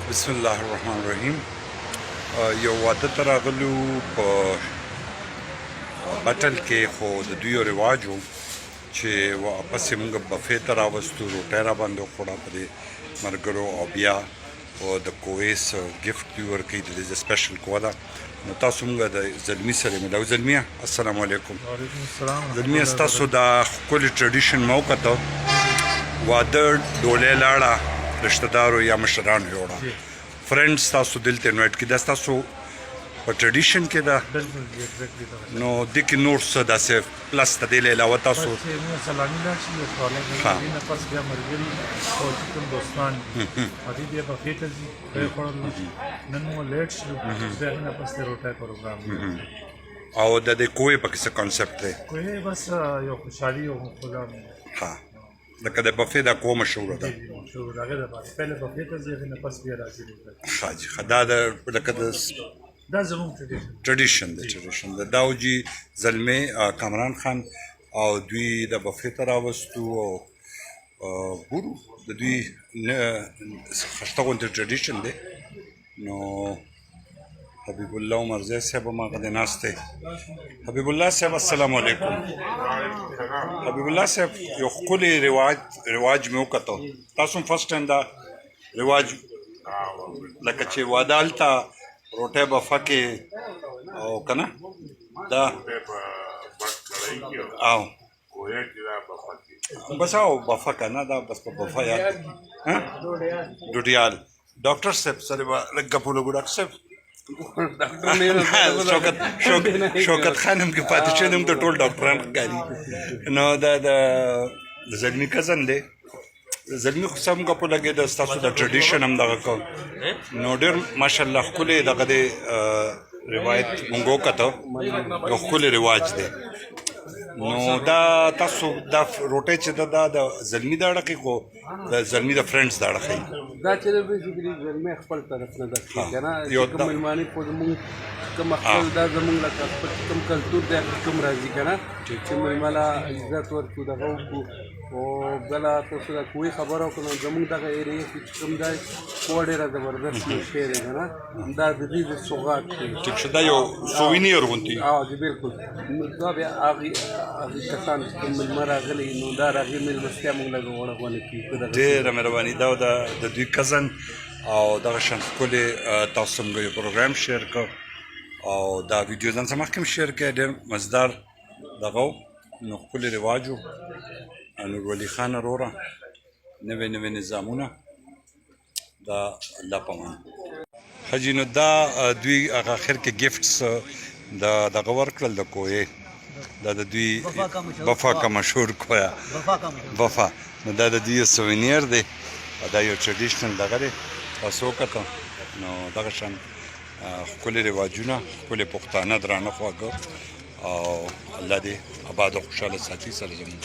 بسم الله الرحمن الرحیم. یو واده ته راغلو په بټل کې، خو د دوی یو رواج و چې واپس یې موږ بفې ته راوستو، روټۍ را باندې وخوړه په دې ملګرو، او بیا د کویس ګفټ دوی ورکوي، د دې سپیشل کوه ده. نو تاسو موږ د زلمي سره ملو. زلمیه السلام علیکم. وعلیکم السلام. زلمیه ستاسو دا ښکلې ټریډیشن ما وکته، واده ډولۍ لاړه رشته دارو یا مشرانو یوړه، فرینډز تاسو دلته انوایټ کړي، دا ستاسو په ټریډیشن کې ده. نو دې کې نور څه داسې پلس د دې له علاوه تاسو سلامي راشي او سوالات نه پس بیا مرګري او کوم دوستان هدي بیا په فیټه دي په خورل نن مو لیټ شو بیا نه پس روټه پروګرام او د دې کوی په څه کانسپټ دی؟ کوی بس یو خوشحالي او خدام. ها لکه د بفې دا کوه مشهوره ده، مشهوره ده، هغه د پهله بفې ته ځي نه پس بیا راځي. حاجی خدا د لکه د دا زموږ ټریډیشن ده. داوجي زلمي کامران خان او دوی د بفې ته راوستو، او ګورو د دوی خشته غونډه ټریډیشن دی. نو حبیب الله عمرزی صاحب هم هغه دی ناست دی. حبیب الله صاحب السلام علیکم. حبیب الله صاحب یو ښکلی رواج مې وکتو، تاسو هم فرسټ ټایم دا رواج لکه چې واده هلته روټۍ بفه کې او که نه دا او بس او بفه که نه دا بس په بفه یاد ډوډیال. ډاکټر صاحب سره به لږ ګپ ولګو. ډاکټر صاحب شوکت خان هم کې پاتې شوی دی، هم د ټول ډاکټران ښکاري. نو دا د زلمي کزن دی، زلمي خو سم ګپ ولګېده، ستاسو د ټریډیشن هم دغه کو. نو ډېر ماشاءالله ښکلی دغه دی روایت مونږ وکته، یو ښکلی رواج دی. نو دا تاسو دا روټۍ چې ده دا د زلمي د اړه خو د زلمي د فرینډز د اړه ښایي دا چې د بیسیکلي زلمی خپل طرف نه ده که نه، چې کوم مېلمانه خو زمونږ کوم خپل دا زمونږ لکه خپل کوم کلتور دی کوم راځي که نه، چې مېلمه عزت ورکړو دغه وکړو. او بله تاسو د کوی خبره وکړو، نو زمونږ دغه ایریا کې چې کوم دی کوه ډېره زبردست شی دی که نه، دا د دې د سوغات دی. ټیک شو، دا یو سووینیر غوندې. جی بالکل. دا بیا هغې کسان چې کوم مېلمه راغلي، نو دا د هغې مېلمستیا مونږ لږ غوره کړي. ډېره مهرباني. دا د دوی کزن او دغه شان ښکلې تاسو څنګه یو پروګرام شیر کړ، او دا ویډیو ځان څه مخکې هم شیر کړی، ډېر مزدار دغه و. نو ښکلی رواج و. نورولي خان وروره نوې نظامونه دا الله په امان. حاجي نو دا دوی هغه اخر کې ګفټس دغه ورکړل د کوی، دا د دوی بفا کا مشهور کویا بفا. نو دا د دوی یو سوینیر دی، دا یو ټریډیشنل دغه دی. تاسو وکته نو دغه شان ښکلي رواجونه، ښکلي پښتانه درانه خواږه، او الله دې آباد او خوشحاله ساتي سره زموږ.